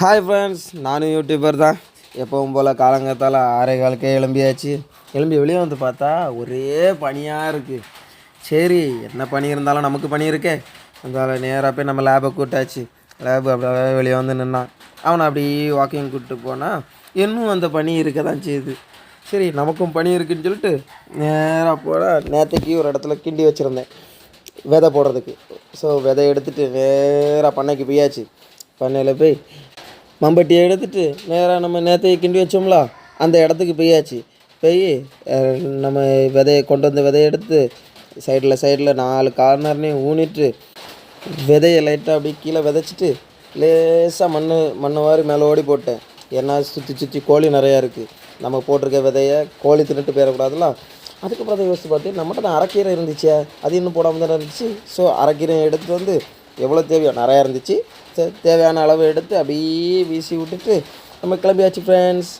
Hi friends, நானும் YouTuber தான். எப்பவும் போல் காலங்காத்தால் 6:15 எழும்பியாச்சு. வெளியே வந்து பார்த்தா ஒரே பனியாக இருக்குது. சரி, என்ன பனி இருந்தாலும் நமக்கு பனி இருக்கே. அதனால் நேராக போய் நம்ம லேபை கூட்டாச்சு. அப்படியே வெளியே வந்து நின்னான். அவனை அப்படி வாக்கிங் கூப்பிட்டு போனால் இன்னும் அந்த பனி இருக்க தான் செய்யுது. சரி, நமக்கும் பனி இருக்குதுன்னு சொல்லிட்டு நேராக போனால் நேற்றுக்கு ஒரு இடத்துல கிண்டி வச்சுருந்தேன் விதை போடுறதுக்கு. ஸோ விதை எடுத்துகிட்டு நேராக பண்ணைக்கு போயாச்சு. பண்ணையில் போய் மம்பட்டியை எடுத்துகிட்டு நேராக நம்ம நேற்றைய கிண்டி வச்சோம்ல அந்த இடத்துக்கு போயாச்சு. போய் நம்ம விதையை கொண்டு வந்த விதையை எடுத்து சைடில் 4 கார்னர்னையும் ஊனிட்டு விதையை லைட்டாக அப்படி கீழே விதைச்சிட்டு லேசாக மண் மாதிரி மேலே ஓடி போட்டேன். ஏன்னா சுற்றி கோழி நிறையா இருக்குது. நம்ம போட்டிருக்க விதையை கோழி தின்னுட்டு போயிடக்கூடாதுல. அதுக்கப்புறம் அதை யோசித்து பார்த்து நம்மகிட்ட தான் அரைக்கீரை இருந்துச்சு, அது இன்னும் போடாமல் தானே இருந்துச்சு. ஸோ அரைக்கீரையை எடுத்துகிட்டு வந்து எவ்வளோ தேவையோ நிறையா இருந்துச்சு, தேவையான அளவு எடுத்து அப்படியே வீசி விட்டுட்டு நம்ம கிளம்பியாச்சு ஃப்ரெண்ட்ஸ்.